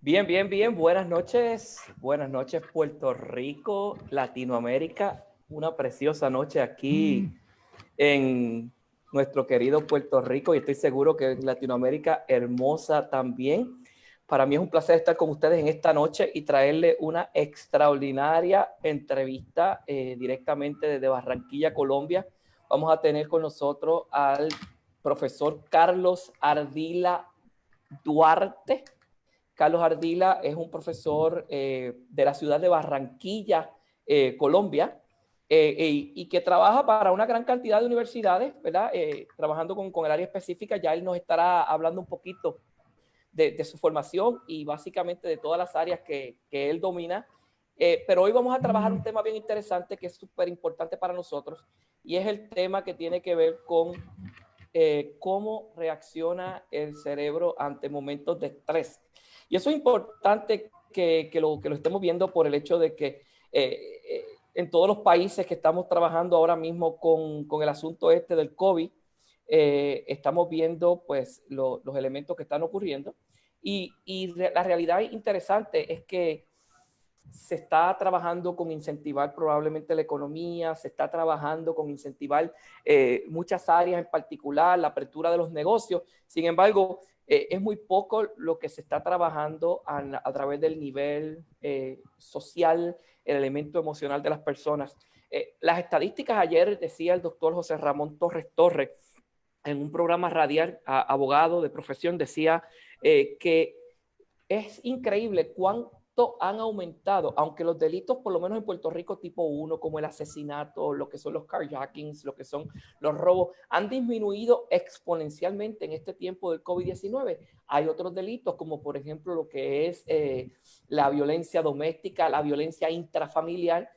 Bien, bien, bien. Buenas noches. Buenas noches, Puerto Rico, Latinoamérica. Una preciosa noche aquí en nuestro querido Puerto Rico y estoy seguro que en Latinoamérica hermosa también. Para mí es un placer estar con ustedes en esta noche y traerle una extraordinaria entrevista directamente desde Barranquilla, Colombia. Vamos a tener con nosotros al profesor Carlos Ardila Duarte. Carlos Ardila es un profesor de la ciudad de Barranquilla, Colombia, y que trabaja para una gran cantidad de universidades, ¿verdad? Trabajando con el área específica. Ya él nos estará hablando un poquito de su formación y básicamente de todas las áreas que él domina. Pero hoy vamos a trabajar un tema bien interesante que es súper importante para nosotros y es el tema que tiene que ver con cómo reacciona el cerebro ante momentos de estrés. Y eso es importante que lo estemos viendo por el hecho de que en todos los países que estamos trabajando ahora mismo con el asunto este del COVID, estamos viendo pues los elementos que están ocurriendo. Y la realidad interesante es que se está trabajando con incentivar probablemente la economía, se está trabajando con incentivar muchas áreas en particular, la apertura de los negocios. Sin embargo, es muy poco lo que se está trabajando a través del nivel social, el elemento emocional de las personas. Las estadísticas ayer, decía el doctor José Ramón Torres Torres, en un programa radial, abogado de profesión, decía que es increíble cuánto han aumentado, aunque los delitos, por lo menos en Puerto Rico tipo 1, como el asesinato, lo que son los carjackings, lo que son los robos, han disminuido exponencialmente en este tiempo del COVID-19. Hay otros delitos, como por ejemplo lo que es la violencia doméstica, la violencia intrafamiliar,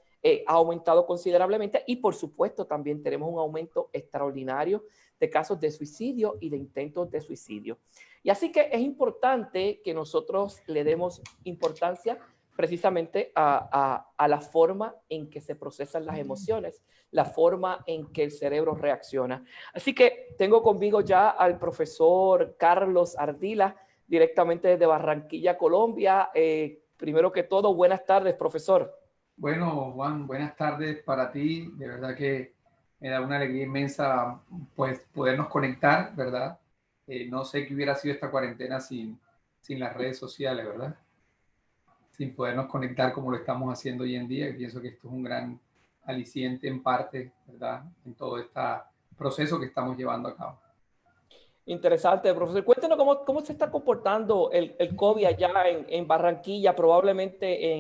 ha aumentado considerablemente y por supuesto también tenemos un aumento extraordinario de casos de suicidio y de intentos de suicidio. Y así que es importante que nosotros le demos importancia precisamente a la forma en que se procesan las emociones, la forma en que el cerebro reacciona. Así que tengo conmigo ya al profesor Carlos Ardila, directamente desde Barranquilla, Colombia. Primero que todo, buenas tardes, profesor. Bueno, Juan, buenas tardes para ti. De verdad que me da una alegría inmensa pues podernos conectar, ¿verdad? No sé qué hubiera sido esta cuarentena sin las redes sociales, ¿verdad? Sin podernos conectar como lo estamos haciendo hoy en día. Y pienso que esto es un gran aliciente en parte, ¿verdad? En todo este proceso que estamos llevando a cabo. Interesante, profesor. Cuéntenos cómo se está comportando el COVID allá en Barranquilla, probablemente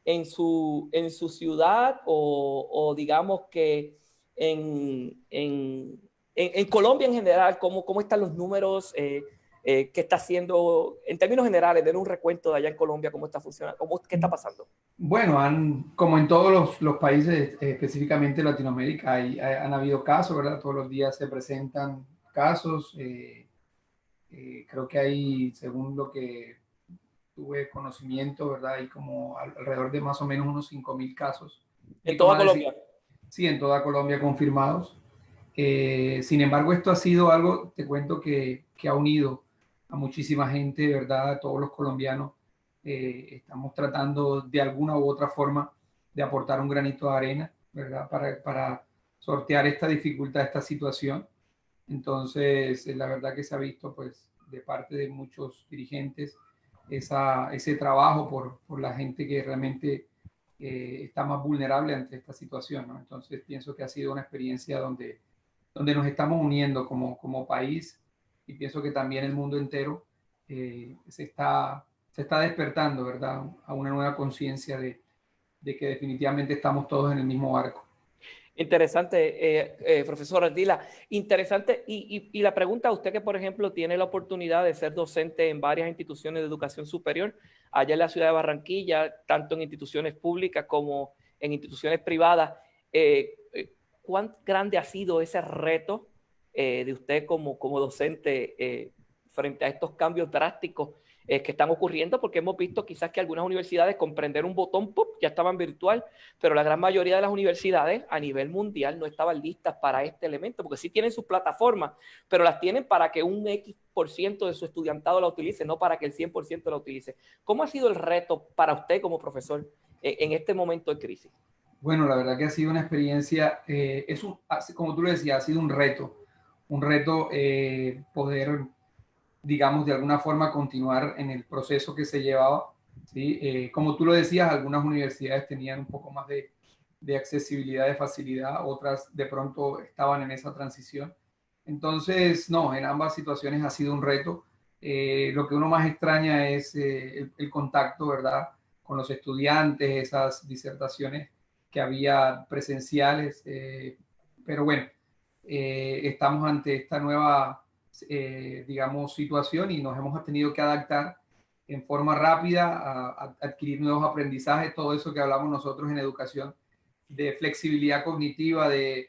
en su ciudad o digamos que en Colombia en general, cómo están los números, qué está haciendo, en términos generales, den un recuento de allá en Colombia, cómo está funcionando, qué está pasando. Bueno, como en todos los países, específicamente Latinoamérica, han habido casos, ¿verdad? Todos los días se presentan casos. Creo que hay, según lo que tuve conocimiento, ¿verdad? Hay como alrededor de más o menos unos 5.000 casos. Un En poquito toda más de, Colombia. sí, en toda Colombia confirmados. Sin embargo, esto ha sido algo, te cuento, que ha unido a muchísima gente, ¿verdad? A todos los colombianos. Estamos tratando de alguna u otra forma de aportar un granito de arena, ¿verdad? Para sortear esta dificultad, esta situación. Entonces, la verdad que se ha visto, pues, de parte de muchos dirigentes, ese trabajo por la gente que realmente está más vulnerable ante esta situación, ¿no? Entonces, pienso que ha sido una experiencia donde nos estamos uniendo como país y pienso que también el mundo entero se está despertando, ¿verdad? A una nueva conciencia de que definitivamente estamos todos en el mismo barco. Interesante, profesor Ardila. Interesante. Y la pregunta a usted que, por ejemplo, tiene la oportunidad de ser docente en varias instituciones de educación superior, allá en la ciudad de Barranquilla, tanto en instituciones públicas como en instituciones privadas, ¿cuán grande ha sido ese reto de usted como docente frente a estos cambios drásticos que están ocurriendo, porque hemos visto quizás que algunas universidades con prender un botón, ¡pum!, ya estaban virtual, pero la gran mayoría de las universidades a nivel mundial no estaban listas para este elemento, porque sí tienen sus plataformas, pero las tienen para que un X% de su estudiantado la utilice, no para que el 100% la utilice. ¿Cómo ha sido el reto para usted como profesor en este momento de crisis? Bueno, la verdad que ha sido una experiencia, como tú lo decías, ha sido un reto poder, digamos, de alguna forma continuar en el proceso que se llevaba, ¿sí? Como tú lo decías, algunas universidades tenían un poco más de accesibilidad, de facilidad, otras de pronto estaban en esa transición. Entonces, no, en ambas situaciones ha sido un reto. Lo que uno más extraña es el contacto, ¿verdad?, con los estudiantes, esas disertaciones que había presenciales, pero bueno, estamos ante esta nueva, digamos, situación y nos hemos tenido que adaptar en forma rápida a adquirir nuevos aprendizajes, todo eso que hablamos nosotros en educación, de flexibilidad cognitiva, de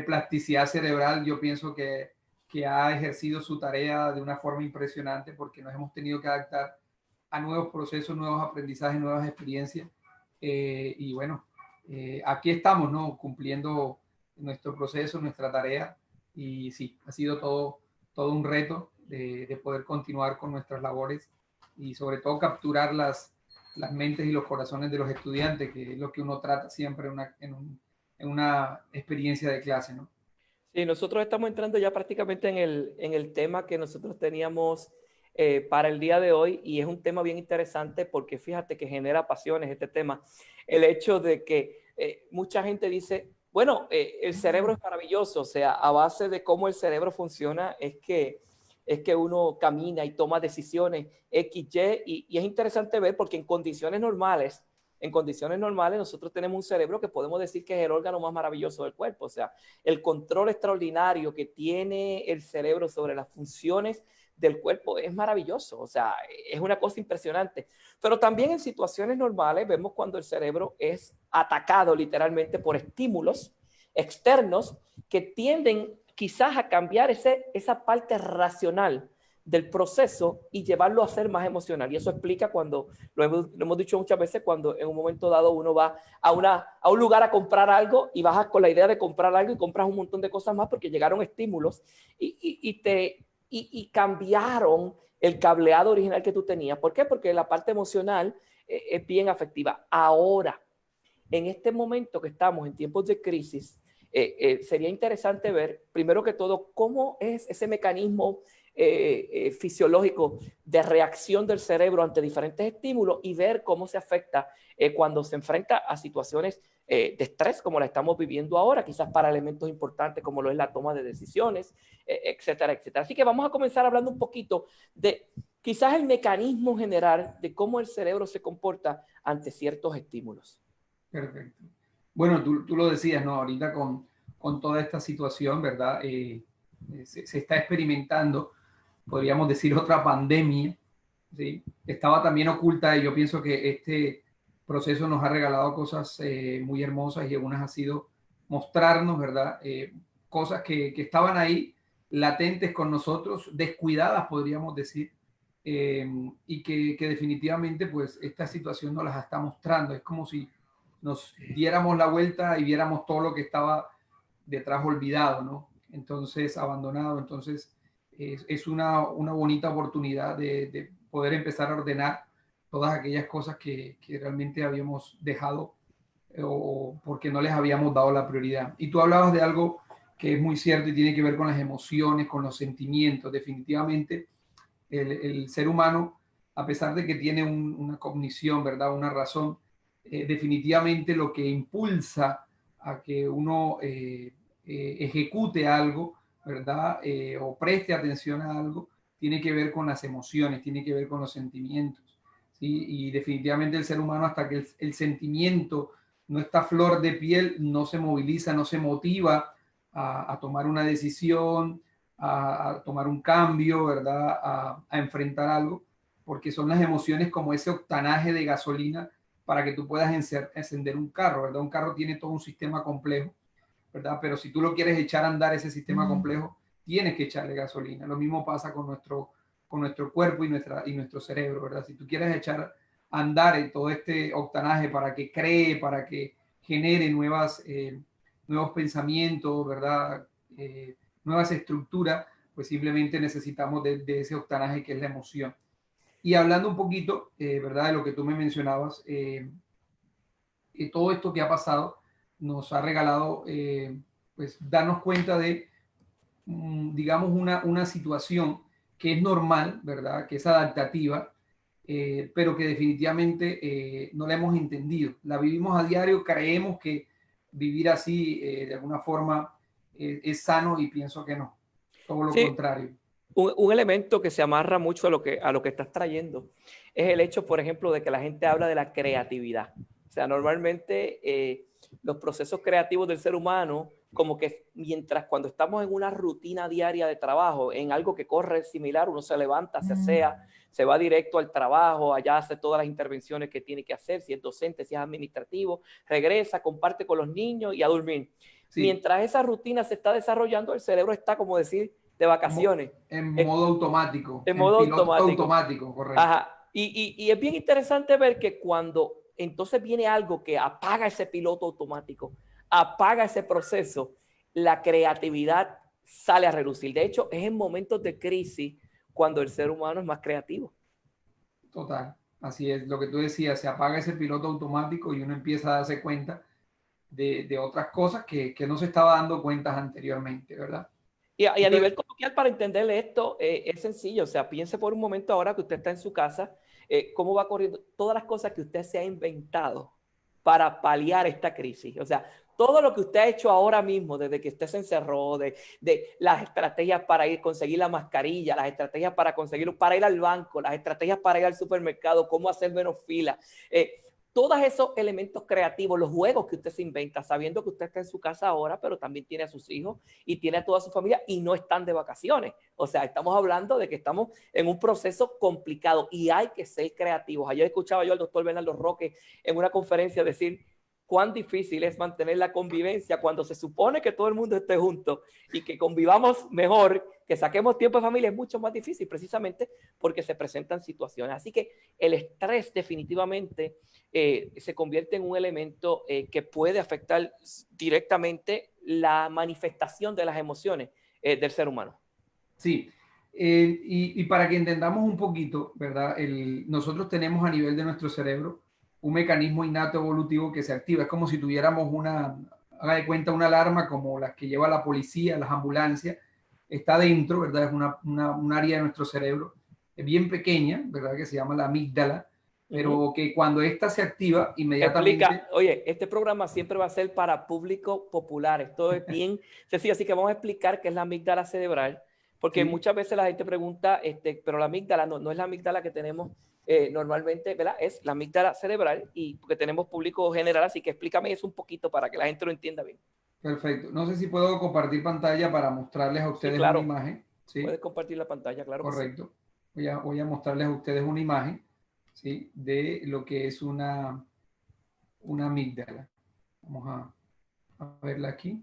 plasticidad cerebral. Yo pienso que ha ejercido su tarea de una forma impresionante porque nos hemos tenido que adaptar a nuevos procesos, nuevos aprendizajes, nuevas experiencias. Y bueno, aquí estamos, ¿no?, cumpliendo nuestro proceso, nuestra tarea. Y sí, ha sido todo un reto de poder continuar con nuestras labores y sobre todo capturar las mentes y los corazones de los estudiantes, que es lo que uno trata siempre en una experiencia de clase, ¿no? Sí, nosotros estamos entrando ya prácticamente en el tema que nosotros teníamos para el día de hoy, y es un tema bien interesante porque fíjate que genera pasiones este tema. El hecho de que mucha gente dice, bueno, el cerebro es maravilloso, o sea, a base de cómo el cerebro funciona es que uno camina y toma decisiones X, y es interesante ver porque en condiciones normales nosotros tenemos un cerebro que podemos decir que es el órgano más maravilloso del cuerpo, o sea, el control extraordinario que tiene el cerebro sobre las funciones del cuerpo es maravilloso, o sea, es una cosa impresionante. Pero también en situaciones normales vemos cuando el cerebro es atacado literalmente por estímulos externos que tienden quizás a cambiar esa parte racional del proceso y llevarlo a ser más emocional. Y eso explica cuando, lo hemos dicho muchas veces, cuando en un momento dado uno va a un lugar a comprar algo y vas con la idea de comprar algo y compras un montón de cosas más porque llegaron estímulos y cambiaron el cableado original que tú tenías. ¿Por qué? Porque la parte emocional es bien afectiva. Ahora, en este momento que estamos en tiempos de crisis, sería interesante ver, primero que todo, cómo es ese mecanismo fisiológico de reacción del cerebro ante diferentes estímulos y ver cómo se afecta cuando se enfrenta a situaciones de estrés como la estamos viviendo ahora, quizás para elementos importantes como lo es la toma de decisiones, etcétera, etcétera. Así que vamos a comenzar hablando un poquito de quizás el mecanismo general de cómo el cerebro se comporta ante ciertos estímulos. Perfecto. Bueno, tú lo decías, ¿no? Ahorita con toda esta situación, ¿verdad? Se está experimentando, podríamos decir, otra pandemia, ¿sí? Estaba también oculta y yo pienso que este proceso nos ha regalado cosas muy hermosas y algunas ha sido mostrarnos, ¿verdad? Cosas que estaban ahí latentes con nosotros, descuidadas, podríamos decir, y que definitivamente pues esta situación nos las está mostrando. Es como si nos diéramos la vuelta y viéramos todo lo que estaba detrás olvidado, ¿no? Entonces, abandonado. Entonces, es una bonita oportunidad de poder empezar a ordenar todas aquellas cosas que realmente habíamos dejado o porque no les habíamos dado la prioridad. Y tú hablabas de algo que es muy cierto y tiene que ver con las emociones, con los sentimientos. Definitivamente, el ser humano, a pesar de que tiene una cognición, ¿verdad? Una razón, definitivamente lo que impulsa a que uno ejecute algo, ¿verdad? O preste atención a algo, tiene que ver con las emociones, tiene que ver con los sentimientos, ¿sí? Y definitivamente el ser humano, hasta que el sentimiento no está a flor de piel, no se moviliza, no se motiva a tomar una decisión, a tomar un cambio, ¿verdad? A enfrentar algo, porque son las emociones como ese octanaje de gasolina para que tú puedas encender un carro, ¿verdad? Un carro tiene todo un sistema complejo, ¿verdad? Pero si tú lo quieres echar a andar ese sistema complejo, tienes que echarle gasolina. Lo mismo pasa con con nuestro cuerpo y nuestro cerebro, ¿verdad? Si tú quieres echar a andar en todo este octanaje para que cree, para que genere nuevos pensamientos, ¿verdad? Nuevas estructuras, pues simplemente necesitamos de ese octanaje que es la emoción. Y hablando un poquito, ¿verdad? De lo que tú me mencionabas, todo esto que ha pasado nos ha regalado, pues, darnos cuenta de, digamos, una situación que es normal, ¿verdad? Que es adaptativa, pero que definitivamente no la hemos entendido. La vivimos a diario, creemos que vivir así de alguna forma es sano y pienso que no, todo lo Sí, contrario. un elemento que se amarra mucho a lo que estás trayendo es el hecho, por ejemplo, de que la gente habla de la creatividad. O sea, normalmente los procesos creativos del ser humano, como que mientras cuando estamos en una rutina diaria de trabajo, en algo que corre similar, uno se levanta, se asea, se va directo al trabajo, allá hace todas las intervenciones que tiene que hacer, si es docente, si es administrativo, regresa, comparte con los niños y a dormir. Sí. Mientras esa rutina se está desarrollando, el cerebro está, como decir, de vacaciones. En modo automático, En en modo piloto automático. automático, correcto. Ajá. Y es bien interesante ver que cuando entonces viene algo que apaga ese piloto automático, apaga ese proceso, la creatividad sale a relucir. De hecho, es en momentos de crisis cuando el ser humano es más creativo. Total, así es. Lo que tú decías, se apaga ese piloto automático y uno empieza a darse cuenta de otras cosas que no se estaba dando cuentas anteriormente, ¿verdad? Y a Entonces, nivel coloquial, para entenderle esto, es sencillo. O sea, piense por un momento ahora que usted está en su casa, cómo va corriendo todas las cosas que usted se ha inventado para paliar esta crisis. O sea, todo lo que usted ha hecho ahora mismo, desde que usted se encerró, de las estrategias para ir conseguir la mascarilla, las estrategias para conseguirlo, para ir al banco, las estrategias para ir al supermercado, cómo hacer menos fila. Todos esos elementos creativos, los juegos que usted se inventa, sabiendo que usted está en su casa ahora, pero también tiene a sus hijos y tiene a toda su familia y no están de vacaciones. O sea, estamos hablando de que estamos en un proceso complicado y hay que ser creativos. Ayer escuchaba yo al doctor Bernardo Roque en una conferencia decir cuán difícil es mantener la convivencia cuando se supone que todo el mundo esté junto y que convivamos mejor, que saquemos tiempo de familia, es mucho más difícil precisamente porque se presentan situaciones. Así que el estrés definitivamente se convierte en un elemento que puede afectar directamente la manifestación de las emociones del ser humano. sí, y para que entendamos un poquito, ¿verdad? Nosotros tenemos a nivel de nuestro cerebro un mecanismo innato evolutivo que se activa. Es como si tuviéramos haga de cuenta, una alarma como las que lleva la policía, las ambulancias. Está dentro, ¿verdad? Es un área de nuestro cerebro bien pequeña, ¿verdad? Que se llama la amígdala, pero que cuando esta se activa, inmediatamente... Explica, oye, este programa siempre va a ser para público popular. Esto es bien sencillo, así que vamos a explicar qué es la amígdala cerebral, porque Sí. muchas veces la gente pregunta, pero la amígdala no es la amígdala que tenemos normalmente, ¿verdad? Es la amígdala cerebral y porque tenemos público general, así que explícame eso un poquito para que la gente lo entienda bien. Perfecto. No sé si puedo compartir pantalla para mostrarles a Sí, ustedes una claro. imagen. ¿Sí? Puedes compartir la pantalla, claro que sí. Correcto. Voy a mostrarles a ustedes una imagen, ¿sí? De lo que es una amígdala. Vamos a verla aquí.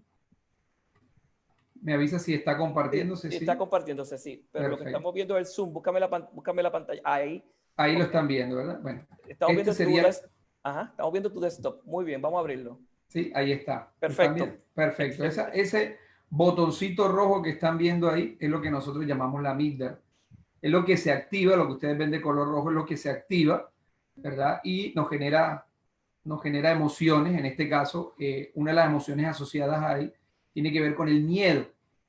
Me avisa si está compartiéndose. Sí, Sí. está compartiéndose, sí. Pero lo que Perfecto. estamos viendo es el Zoom. Búscame la pantalla. Ahí. Ahí lo Ok. están viendo, ¿verdad? Bueno, Estamos viendo sería... estamos viendo tu desktop. Muy bien, vamos a abrirlo. Sí, ahí está. ¿Lo están Perfecto. viendo? Perfecto. Excelente. Ese botoncito rojo que están viendo ahí es lo que nosotros llamamos la amígdala. Es lo que se activa, lo que ustedes ven de color rojo es lo que se activa, ¿verdad? Y nos genera emociones. En este caso, una de las emociones asociadas ahí tiene que ver con el miedo.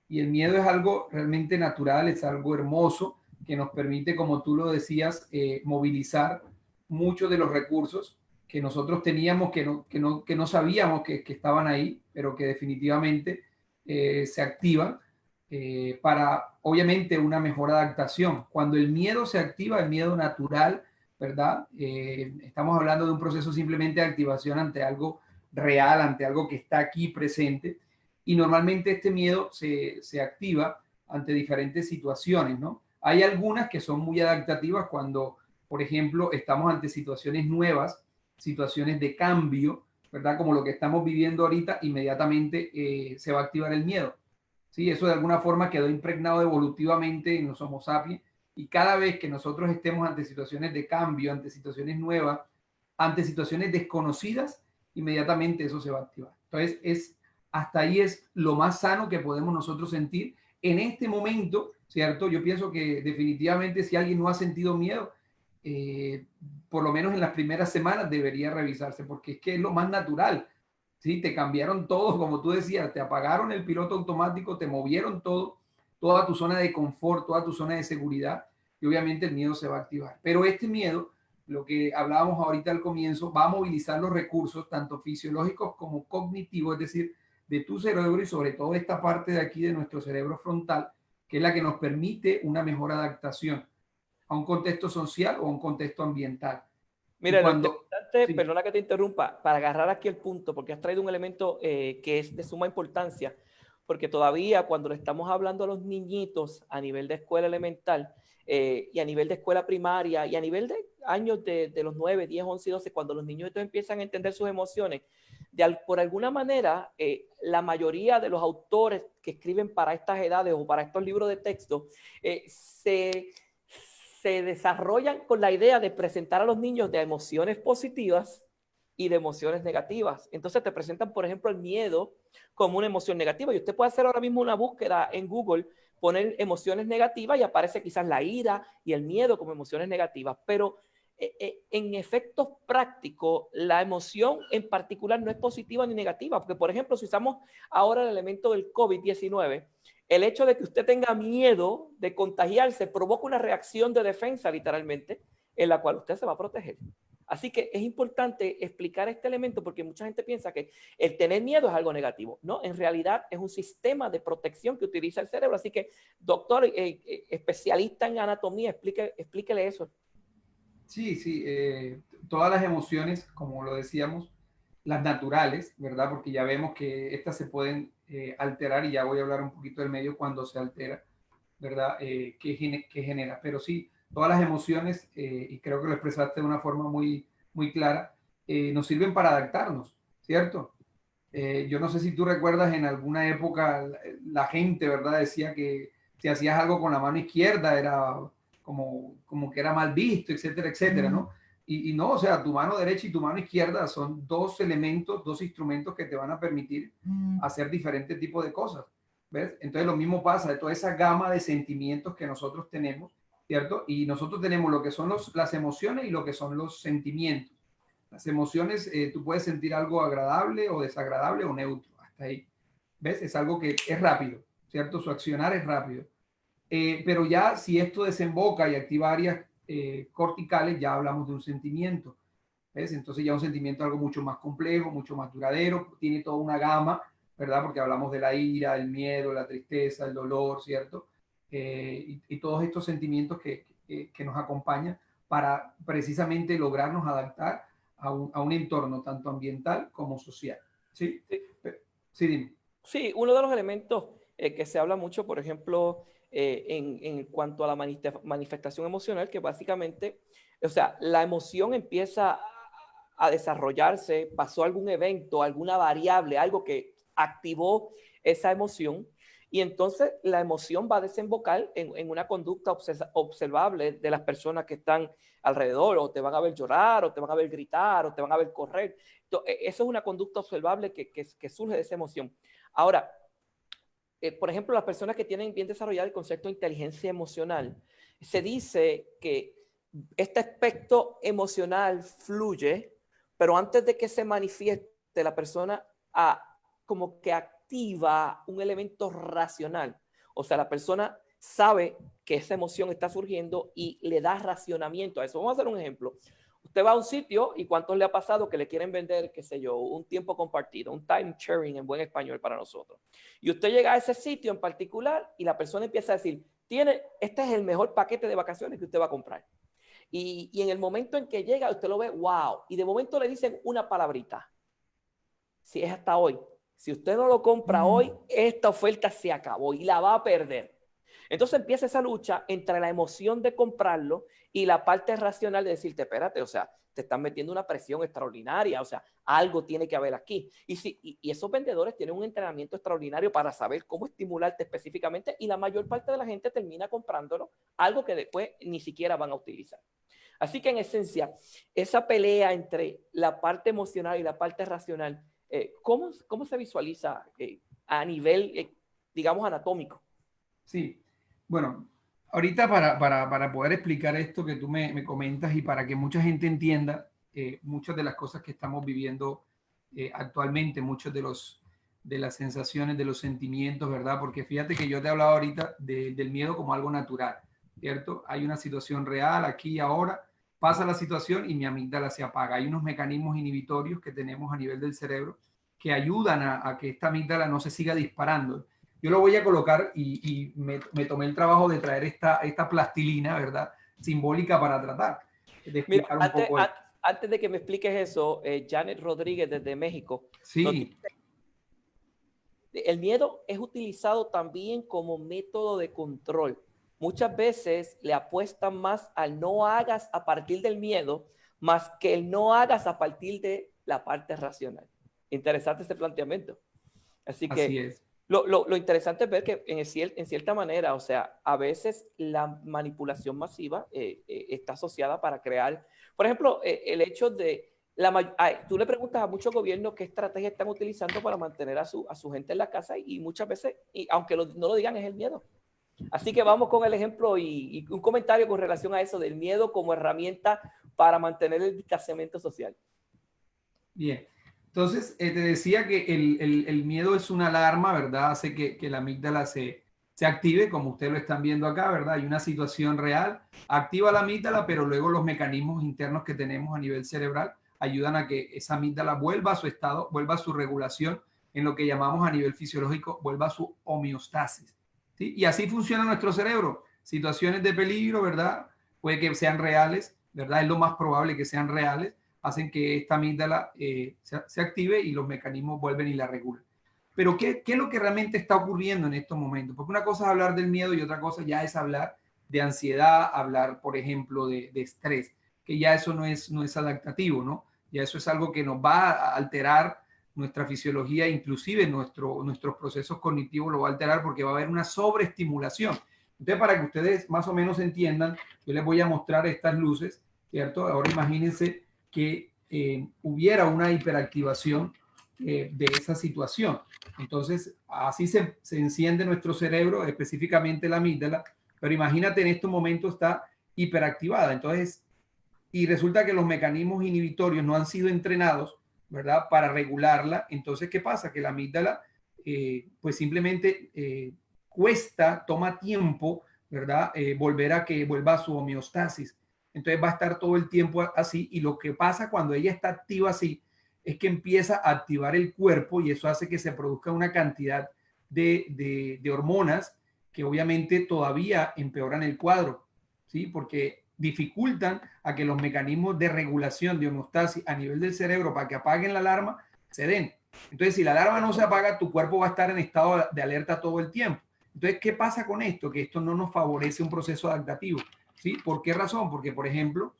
Y el miedo es algo realmente natural, es algo hermoso que nos permite, como tú lo decías, movilizar muchos de los recursos que nosotros teníamos, que no sabíamos que estaban ahí, pero que definitivamente se activan para, obviamente, una mejor adaptación. Cuando el miedo se activa, el miedo natural, ¿verdad? Estamos hablando de un proceso simplemente de activación ante algo real, ante algo que está aquí presente. Y normalmente este miedo se activa ante diferentes situaciones, ¿no? Hay algunas que son muy adaptativas cuando, por ejemplo, estamos ante situaciones nuevas, situaciones de cambio, ¿verdad? Como lo que estamos viviendo ahorita, inmediatamente se va a activar el miedo. ¿Sí? Eso de alguna forma quedó impregnado evolutivamente en los Homo sapiens Y cada vez que nosotros estemos ante situaciones de cambio, ante situaciones nuevas, ante situaciones desconocidas, inmediatamente eso se va a activar. Entonces, hasta ahí es lo más sano que podemos nosotros sentir en este momento, ¿cierto? Yo pienso que definitivamente si alguien no ha sentido miedo, por lo menos en las primeras semanas debería revisarse, porque es que es lo más natural. ¿Sí? Te cambiaron todo, como tú decías, te apagaron el piloto automático, te movieron todo, toda tu zona de confort, toda tu zona de seguridad, y obviamente el miedo se va a activar. Pero este miedo, lo que hablábamos ahorita al comienzo, va a movilizar los recursos, tanto fisiológicos como cognitivos, es decir, de tu cerebro y sobre todo esta parte de aquí de nuestro cerebro frontal, que es la que nos permite una mejor adaptación a un contexto social o a un contexto ambiental. Y Mira, lo cuando, interesante, sí, perdona que te interrumpa, para agarrar aquí el punto, porque has traído un elemento que es de suma importancia, porque todavía cuando le estamos hablando a los niñitos a nivel de escuela elemental y a nivel de escuela primaria y a nivel de años de los 9, 10, 11 y 12, cuando los niños empiezan a entender sus emociones, por alguna manera, la mayoría de los autores que escriben para estas edades o para estos libros de texto se desarrollan con la idea de presentar a los niños de emociones positivas y de emociones negativas. Entonces te presentan, por ejemplo, el miedo como una emoción negativa. Y usted puede hacer ahora mismo una búsqueda en Google, poner emociones negativas y aparece quizás la ira y el miedo como emociones negativas. Pero en efectos prácticos, la emoción en particular no es positiva ni negativa. Porque, por ejemplo, si usamos ahora el elemento del COVID-19, el hecho de que usted tenga miedo de contagiarse provoca una reacción de defensa, literalmente, en la cual usted se va a proteger. Así que es importante explicar este elemento porque mucha gente piensa que el tener miedo es algo negativo. No, en realidad es un sistema de protección que utiliza el cerebro. Así que, doctor, especialista en anatomía, explíquele eso. sí, sí, todas las emociones, como lo decíamos, las naturales, ¿verdad? Porque ya vemos que estas se pueden alterar y ya voy a hablar un poquito del medio cuando se altera, ¿verdad? ¿Qué genera? Pero sí, todas las emociones, y creo que lo expresaste de una forma muy, muy clara, nos sirven para adaptarnos, ¿cierto? Yo no sé si tú recuerdas en alguna época la gente, ¿verdad? Decía que si hacías algo con la mano izquierda era como que era mal visto, etcétera, etcétera, ¿no? Y no, o sea, tu mano derecha y tu mano izquierda son dos elementos, dos instrumentos que te van a permitir hacer diferentes tipos de cosas, ¿ves? Entonces lo mismo pasa de toda esa gama de sentimientos que nosotros tenemos, ¿cierto? Y nosotros tenemos lo que son las emociones y lo que son los sentimientos. Las emociones, tú puedes sentir algo agradable o desagradable o neutro, hasta ahí. ¿Ves? Es algo que es rápido, ¿cierto? Su accionar es rápido. Pero ya si esto desemboca y activa áreas corticales, ya hablamos de un sentimiento. ¿Ves? Entonces ya un sentimiento es algo mucho más complejo, mucho más duradero, tiene toda una gama, ¿verdad? Porque hablamos de la ira, el miedo, la tristeza, el dolor, ¿cierto? Y todos estos sentimientos que nos acompañan para precisamente lograrnos adaptar a un entorno tanto ambiental como social. ¿Sí? Sí, Sí, dime. sí, uno de los elementos que se habla mucho, por ejemplo, en cuanto a la manifestación emocional, que básicamente, o sea, la emoción empieza a desarrollarse, pasó algún evento, alguna variable, algo que activó esa emoción, y entonces la emoción va a desembocar en una conducta observable de las personas que están alrededor, o te van a ver llorar, o te van a ver gritar, o te van a ver correr. Entonces, eso es una conducta observable que surge de esa emoción. Ahora, por ejemplo, las personas que tienen bien desarrollado el concepto de inteligencia emocional, se dice que este aspecto emocional fluye, pero antes de que se manifieste, la persona como que activa un elemento racional. O sea, la persona sabe que esa emoción está surgiendo y le da racionamiento a eso. Vamos a hacer un ejemplo. Usted va a un sitio y ¿cuántos le ha pasado que le quieren vender, qué sé yo, un tiempo compartido, un time sharing en buen español para nosotros? Y usted llega a ese sitio en particular y la persona empieza a decir, este es el mejor paquete de vacaciones que usted va a comprar. Y en el momento en que llega, usted lo ve, wow. Y de momento le dicen una palabrita. Si es hasta hoy. Si usted no lo compra hoy, esta oferta se acabó y la va a perder. Entonces empieza esa lucha entre la emoción de comprarlo y la parte racional de decirte, espérate, o sea, te están metiendo una presión extraordinaria, o sea, algo tiene que haber aquí. Y esos vendedores tienen un entrenamiento extraordinario para saber cómo estimularte específicamente y la mayor parte de la gente termina comprándolo, algo que después ni siquiera van a utilizar. Así que en esencia, esa pelea entre la parte emocional y la parte racional, ¿cómo se visualiza a nivel, digamos, anatómico? Sí, bueno, ahorita para poder explicar esto que tú me comentas y para que mucha gente entienda muchas de las cosas que estamos viviendo actualmente, muchos de las sensaciones, de los sentimientos, ¿verdad? Porque fíjate que yo te he hablado ahorita del miedo como algo natural, ¿cierto? Hay una situación real aquí y ahora, pasa la situación y mi amígdala se apaga. Hay unos mecanismos inhibitorios que tenemos a nivel del cerebro que ayudan a que esta amígdala no se siga disparando. Yo lo voy a colocar y me tomé el trabajo de traer esta plastilina, ¿verdad? Simbólica para tratar de Mira, explicar un poco esto. antes de que me expliques eso, Janet Rodríguez desde México nos Sí, dice, el miedo es utilizado también como método de control. Muchas veces le apuestan más al no hagas a partir del miedo, más que el no hagas a partir de la parte racional. Interesante este planteamiento. Así así que es. lo interesante es ver que en cierta manera, o sea, a veces la manipulación masiva está asociada para crear, por ejemplo, el hecho de, tú le preguntas a muchos gobiernos qué estrategia están utilizando para mantener a su gente en la casa y muchas veces, aunque no lo digan, es el miedo. Así que vamos con el ejemplo y un comentario con relación a eso del miedo como herramienta para mantener el distanciamiento social. Bien. Entonces, te decía que el miedo es una alarma, ¿verdad? Hace que la amígdala se active, como ustedes lo están viendo acá, ¿verdad? Hay una situación real, activa la amígdala, pero luego los mecanismos internos que tenemos a nivel cerebral ayudan a que esa amígdala vuelva a su estado, vuelva a su regulación, en lo que llamamos a nivel fisiológico, vuelva a su homeostasis, ¿sí? Y así funciona nuestro cerebro. Situaciones de peligro, ¿verdad? Puede que sean reales, ¿verdad? Es lo más probable que sean reales, hacen que esta amígdala se active y los mecanismos vuelven y la regulan. Pero ¿qué es lo que realmente está ocurriendo en estos momentos? Porque una cosa es hablar del miedo y otra cosa ya es hablar de ansiedad, hablar, por ejemplo, de estrés, que ya eso no es adaptativo, ¿no? Ya eso es algo que nos va a alterar nuestra fisiología, inclusive nuestros procesos cognitivos lo va a alterar porque va a haber una sobreestimulación. Entonces, para que ustedes más o menos entiendan, yo les voy a mostrar estas luces, ¿cierto? Ahora imagínense que hubiera una hiperactivación de esa situación. Entonces, así se enciende nuestro cerebro, específicamente la amígdala, pero imagínate en estos momentos está hiperactivada. Entonces, y resulta que los mecanismos inhibitorios no han sido entrenados, ¿verdad? Para regularla. Entonces, ¿qué pasa? Que la amígdala, pues simplemente cuesta, toma tiempo, ¿verdad? Volver a que vuelva a su homeostasis. Entonces va a estar todo el tiempo así y lo que pasa cuando ella está activa así es que empieza a activar el cuerpo y eso hace que se produzca una cantidad de hormonas que obviamente todavía empeoran el cuadro, ¿sí? Porque dificultan a que los mecanismos de regulación de homeostasis a nivel del cerebro para que apaguen la alarma se den. Entonces, si la alarma no se apaga, tu cuerpo va a estar en estado de alerta todo el tiempo. Entonces, ¿qué pasa con esto? Que esto no nos favorece un proceso adaptativo. ¿Sí? ¿Por qué razón? Porque, por ejemplo,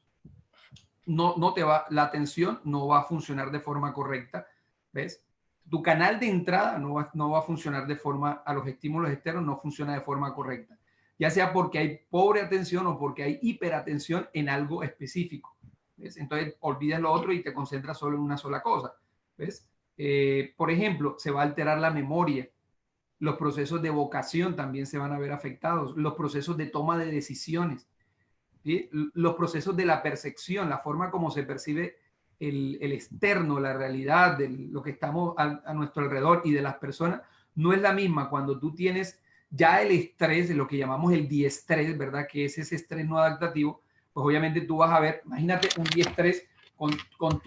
la atención no va a funcionar de forma correcta. ¿Ves? Tu canal de entrada no va a funcionar de forma, a los estímulos externos no funciona de forma correcta. Ya sea porque hay pobre atención o porque hay hiperatención en algo específico. ¿Ves? Entonces, olvidas lo otro y te concentras solo en una sola cosa. ¿Ves? Por ejemplo, se va a alterar la memoria. Los procesos de evocación también se van a ver afectados. Los procesos de toma de decisiones. ¿Sí? Los procesos de la percepción, la forma como se percibe el externo, la realidad de lo que estamos a nuestro alrededor y de las personas, no es la misma cuando tú tienes ya el estrés, lo que llamamos el diestrés, ¿verdad? Que es ese estrés no adaptativo, pues obviamente tú vas a ver, imagínate un diestrés con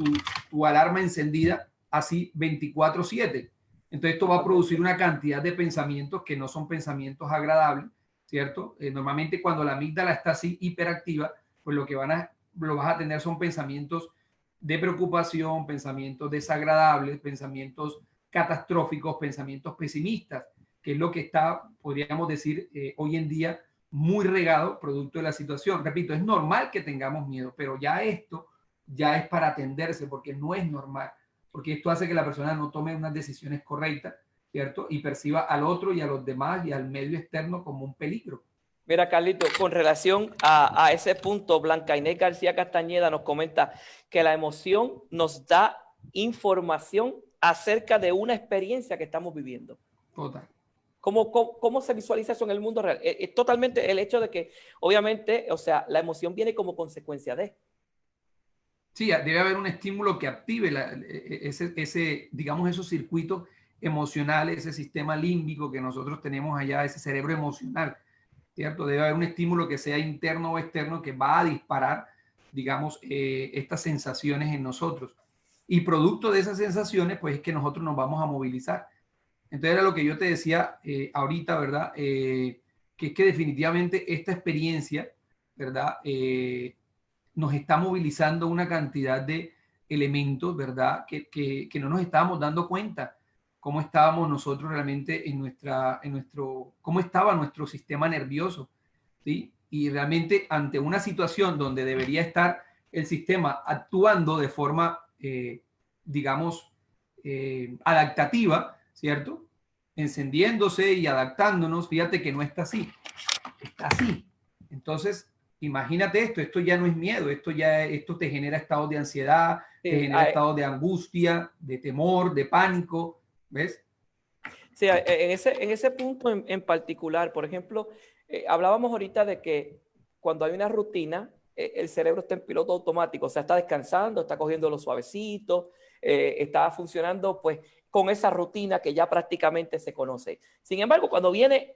tu alarma encendida así 24/7. Entonces esto va a producir una cantidad de pensamientos que no son pensamientos agradables, ¿cierto? Normalmente cuando la amígdala está así hiperactiva, pues lo vas a tener son pensamientos de preocupación, pensamientos desagradables, pensamientos catastróficos, pensamientos pesimistas, que es lo que está, podríamos decir, hoy en día muy regado producto de la situación. Repito, es normal que tengamos miedo, pero ya esto ya es para atenderse, porque no es normal, porque esto hace que la persona no tome unas decisiones correctas, ¿cierto? Y perciba al otro y a los demás y al medio externo como un peligro. Mira, Carlito, con relación a ese punto, Blanca Inés García Castañeda nos comenta que la emoción nos da información acerca de una experiencia que estamos viviendo. Total. ¿Cómo se visualiza eso en el mundo real? Es totalmente el hecho de que, obviamente, o sea, la emoción viene como consecuencia de. Sí, debe haber un estímulo que active digamos, esos circuitos emocionales, ese sistema límbico que nosotros tenemos allá, ese cerebro emocional, ¿cierto? Debe haber un estímulo que sea interno o externo que va a disparar, digamos, estas sensaciones en nosotros. Y producto de esas sensaciones, pues es que nosotros nos vamos a movilizar. Entonces era lo que yo te decía ahorita, ¿verdad? Que es que definitivamente esta experiencia, ¿verdad? Nos está movilizando una cantidad de elementos, ¿verdad? Que no nos estábamos dando cuenta cómo estábamos nosotros realmente cómo estaba nuestro sistema nervioso, ¿sí? Y realmente ante una situación donde debería estar el sistema actuando de forma, digamos, adaptativa, ¿cierto? Encendiéndose y adaptándonos, fíjate que no está así, está así. Entonces, imagínate esto ya no es miedo, esto te genera estados de ansiedad, Sí, te genera estados de angustia, de temor, de pánico, ¿ves? Sí, en ese punto en particular, por ejemplo, hablábamos ahorita de que cuando hay una rutina, el cerebro está en piloto automático, o sea, está descansando, está cogiendo lo suavecito, está funcionando pues con esa rutina que ya prácticamente se conoce. Sin embargo, cuando viene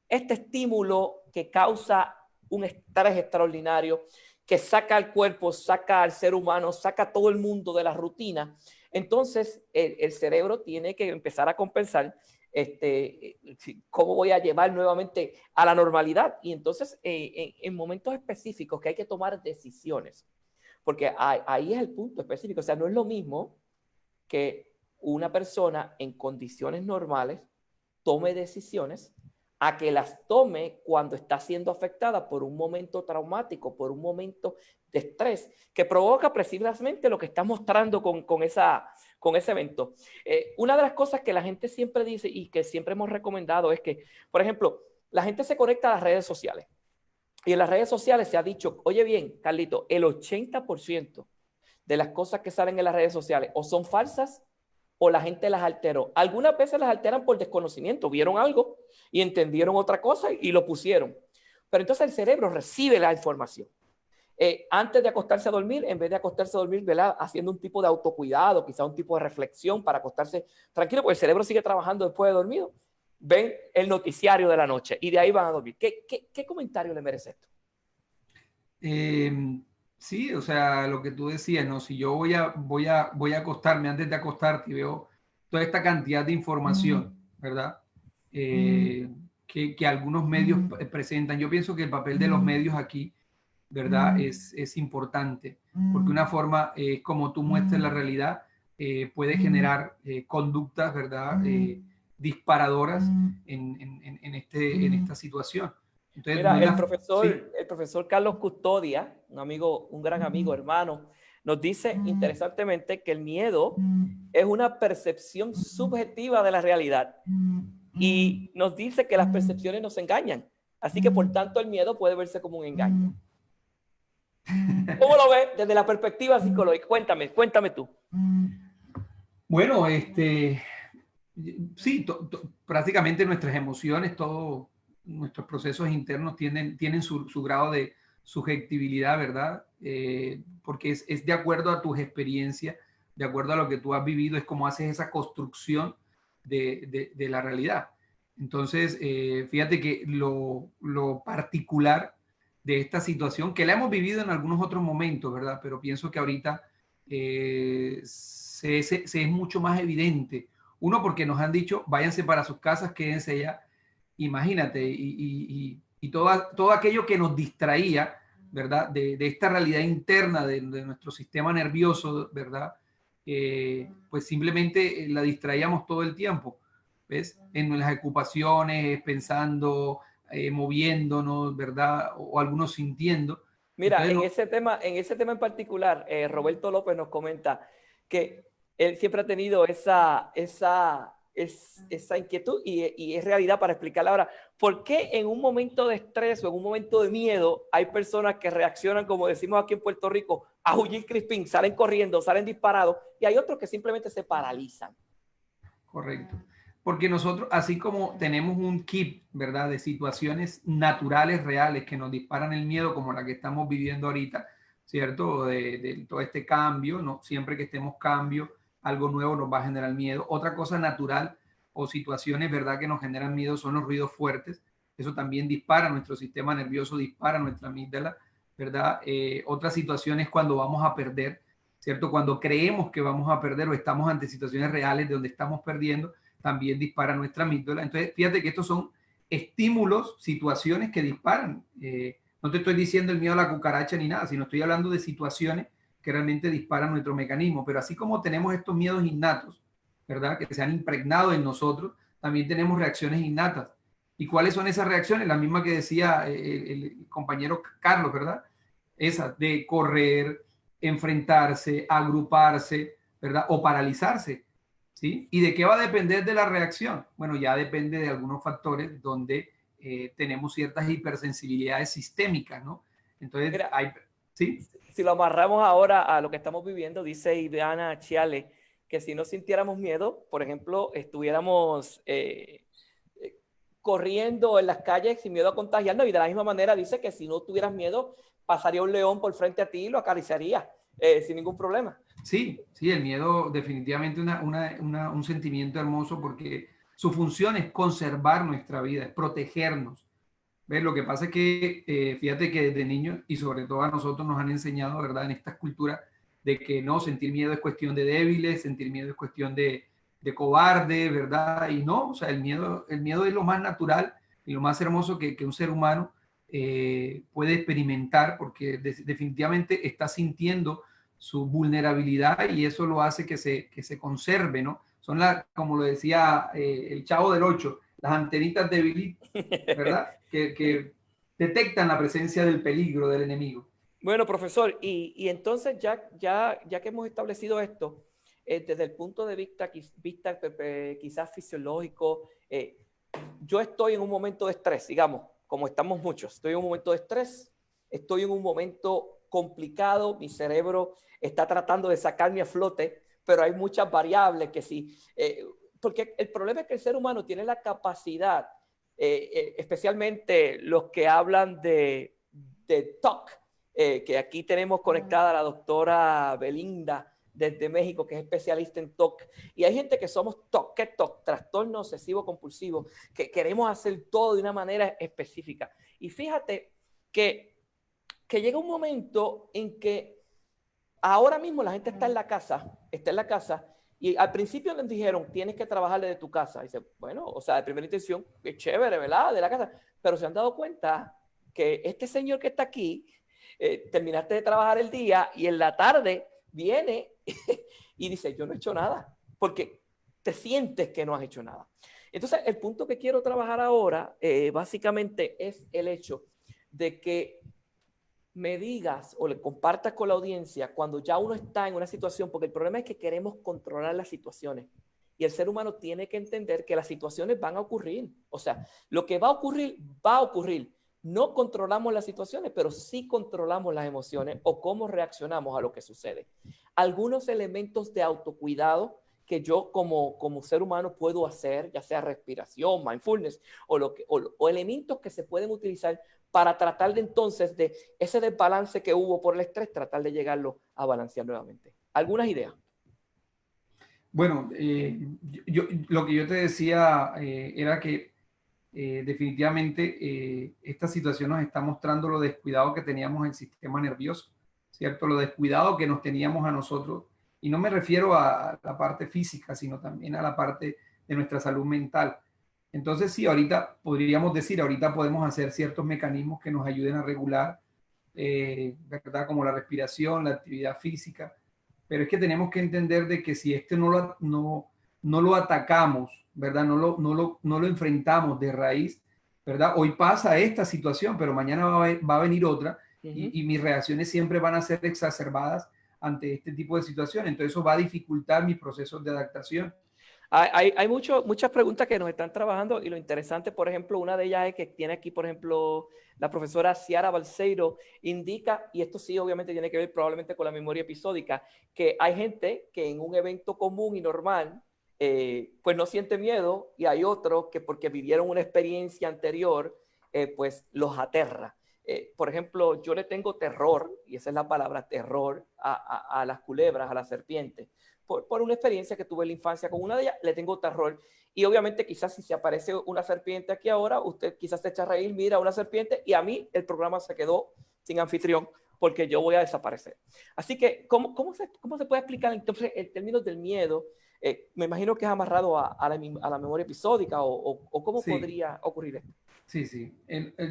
este estímulo que causa un estrés extraordinario, que saca al cuerpo, saca al ser humano, saca a todo el mundo de la rutina, entonces el cerebro tiene que empezar a compensar cómo voy a llevar nuevamente a la normalidad. Y entonces, en momentos específicos que hay que tomar decisiones, porque ahí es el punto específico. O sea, no es lo mismo que una persona en condiciones normales tome decisiones a que las tome cuando está siendo afectada por un momento traumático, por un momento de estrés, que provoca precisamente lo que está mostrando con ese evento. Una de las cosas que la gente siempre dice y que siempre hemos recomendado es que, por ejemplo, la gente se conecta a las redes sociales. Y en las redes sociales se ha dicho, oye bien, Carlito, el 80% de las cosas que salen en las redes sociales o son falsas o la gente las alteró. Algunas veces las alteran por desconocimiento, vieron algo y entendieron otra cosa y lo pusieron. Pero entonces el cerebro recibe la información. Antes de acostarse a dormir, en vez de acostarse a dormir, ¿verdad? Haciendo un tipo de autocuidado, quizá un tipo de reflexión para acostarse tranquilo, porque el cerebro sigue trabajando después de dormido, ven el noticiario de la noche y de ahí van a dormir. ¿Qué comentario le merece esto? Sí, o sea, lo que tú decías, ¿no? Si yo voy a acostarme antes de acostarte y veo toda esta cantidad de información, ¿verdad? Que algunos medios presentan. Yo pienso que el papel de los medios aquí, ¿verdad? Es importante, porque una forma es como tú muestres la realidad, puede generar conductas, ¿verdad? Disparadoras en esta situación. Entonces, Mira, sí. el profesor Carlos Custodia, un amigo, un gran amigo, hermano, nos dice interesantemente que el miedo es una percepción subjetiva de la realidad y nos dice que las percepciones nos engañan. Así que por tanto el miedo puede verse como un engaño. ¿Cómo lo ves desde la perspectiva psicológica? Cuéntame tú. Bueno, sí, prácticamente nuestras emociones, todos nuestros procesos internos tienen su grado de subjetividad, ¿verdad? Porque es de acuerdo a tus experiencias, de acuerdo a lo que tú has vivido, es como haces esa construcción de la realidad. Entonces, fíjate que lo particular de esta situación, que la hemos vivido en algunos otros momentos, ¿verdad? Pero pienso que ahorita se es mucho más evidente. Uno, porque nos han dicho, váyanse para sus casas, quédense allá. Imagínate, y todo aquello que nos distraía, ¿verdad? De esta realidad interna de nuestro sistema nervioso, ¿verdad? Pues simplemente la distraíamos todo el tiempo, ¿ves? En las ocupaciones, pensando, moviéndonos, ¿verdad? O algunos sintiendo. Mira, en ese tema en particular, Roberto López nos comenta que él siempre ha tenido esa inquietud y es realidad para explicarla ahora. ¿Por qué en un momento de estrés o en un momento de miedo hay personas que reaccionan, como decimos aquí en Puerto Rico, a huir crispín, salen corriendo, salen disparados, y hay otros que simplemente se paralizan? Correcto. Porque nosotros, así como tenemos un kit, ¿verdad?, de situaciones naturales, reales, que nos disparan el miedo, como la que estamos viviendo ahorita, ¿cierto? De todo este cambio, ¿no? Siempre que estemos cambio, algo nuevo nos va a generar miedo. Otra cosa natural o situaciones, ¿verdad?, que nos generan miedo son los ruidos fuertes. Eso también dispara nuestro sistema nervioso, dispara nuestra amígdala, ¿verdad? Otras situaciones cuando vamos a perder, ¿cierto? Cuando creemos que vamos a perder o estamos ante situaciones reales de donde estamos perdiendo, también dispara nuestra amígdala. Entonces, fíjate que estos son estímulos, situaciones que disparan. No te estoy diciendo el miedo a la cucaracha ni nada, sino estoy hablando de situaciones que realmente disparan nuestro mecanismo. Pero así como tenemos estos miedos innatos, ¿verdad?, que se han impregnado en nosotros, también tenemos reacciones innatas. ¿Y cuáles son esas reacciones? La misma que decía el compañero Carlos, ¿verdad? Esa de correr, enfrentarse, agruparse, ¿verdad? O paralizarse. ¿Sí? ¿Y de qué va a depender de la reacción? Bueno, ya depende de algunos factores donde tenemos ciertas hipersensibilidades sistémicas, ¿no? Entonces, Mira, ¿sí? si lo amarramos ahora a lo que estamos viviendo, dice Ileana Chiale, que si no sintiéramos miedo, por ejemplo, estuviéramos corriendo en las calles sin miedo a contagiarnos, y de la misma manera dice que si no tuvieras miedo, pasaría un león por frente a ti y lo acariciaría sin ningún problema. Sí, sí, el miedo definitivamente un sentimiento hermoso porque su función es conservar nuestra vida, es protegernos. ¿Ves? Lo que pasa es que fíjate que desde niños y sobre todo a nosotros nos han enseñado, ¿verdad?, en estas culturas de que no, sentir miedo es cuestión de débiles, sentir miedo es cuestión de cobarde, ¿verdad? Y no, o sea, el miedo es lo más natural y lo más hermoso que un ser humano puede experimentar porque definitivamente está sintiendo su vulnerabilidad y eso lo hace que se conserve, ¿no? Son como lo decía el Chavo del Ocho, las antenitas débiles, ¿verdad? Que detectan la presencia del peligro del enemigo. Bueno, profesor, y entonces ya que hemos establecido esto, desde el punto de vista quizás fisiológico, yo estoy en un momento de estrés, digamos, como estamos muchos, estoy en un momento de estrés, estoy en un momento complicado, mi cerebro está tratando de sacarme a flote, pero hay muchas variables que sí, porque el problema es que el ser humano tiene la capacidad, especialmente los que hablan de TOC, que aquí tenemos conectada a la doctora Belinda desde México, que es especialista en TOC. Y hay gente que somos TOC, ¿qué TOC? Trastorno obsesivo compulsivo, que queremos hacer todo de una manera específica. Y fíjate que llega un momento en que ahora mismo la gente está en la casa, y al principio les dijeron, tienes que trabajar desde tu casa. Y dice, bueno, o sea, de primera intención, es chévere, ¿verdad? De la casa. Pero se han dado cuenta que este señor que está aquí, terminaste de trabajar el día y en la tarde viene y dice, yo no he hecho nada, porque te sientes que no has hecho nada. Entonces, el punto que quiero trabajar ahora, básicamente, es el hecho de que me digas o le compartas con la audiencia cuando ya uno está en una situación, porque el problema es que queremos controlar las situaciones y el ser humano tiene que entender que las situaciones van a ocurrir. O sea, lo que va a ocurrir, va a ocurrir. No controlamos las situaciones, pero sí controlamos las emociones o cómo reaccionamos a lo que sucede. Algunos elementos de autocuidado que yo como ser humano puedo hacer, ya sea respiración, mindfulness o elementos que se pueden utilizar para tratar de entonces de ese desbalance que hubo por el estrés, tratar de llegarlo a balancear nuevamente. ¿Algunas ideas? Bueno, lo que yo te decía era que definitivamente esta situación nos está mostrando lo descuidado que teníamos el sistema nervioso, ¿cierto? Lo descuidado que nos teníamos a nosotros. Y no me refiero a la parte física, sino también a la parte de nuestra salud mental. Entonces, sí, ahorita podríamos decir, ahorita podemos hacer ciertos mecanismos que nos ayuden a regular, ¿verdad? Como la respiración, la actividad física. Pero es que tenemos que entender de que si no lo atacamos, ¿verdad? No lo enfrentamos de raíz, ¿verdad? Hoy pasa esta situación, pero mañana va a venir otra y mis reacciones siempre van a ser exacerbadas ante este tipo de situaciones. Entonces eso va a dificultar mis procesos de adaptación. Hay muchas preguntas que nos están trabajando y lo interesante, por ejemplo, una de ellas es que tiene aquí, por ejemplo, la profesora Ciara Balseiro indica, y esto sí obviamente tiene que ver probablemente con la memoria episódica, que hay gente que en un evento común y normal, pues no siente miedo, y hay otros que porque vivieron una experiencia anterior, pues los aterra. Por ejemplo, yo le tengo terror, y esa es la palabra, terror, a las culebras, a las serpientes. Por una experiencia que tuve en la infancia con una de ellas, le tengo terror. Y obviamente quizás si se aparece una serpiente aquí ahora, usted quizás se echa a reír, mira una serpiente, y a mí el programa se quedó sin anfitrión porque yo voy a desaparecer. Así que, ¿cómo se puede explicar entonces el término del miedo? Me imagino que es amarrado a la memoria episódica o ¿cómo podría ocurrir esto? Sí, sí.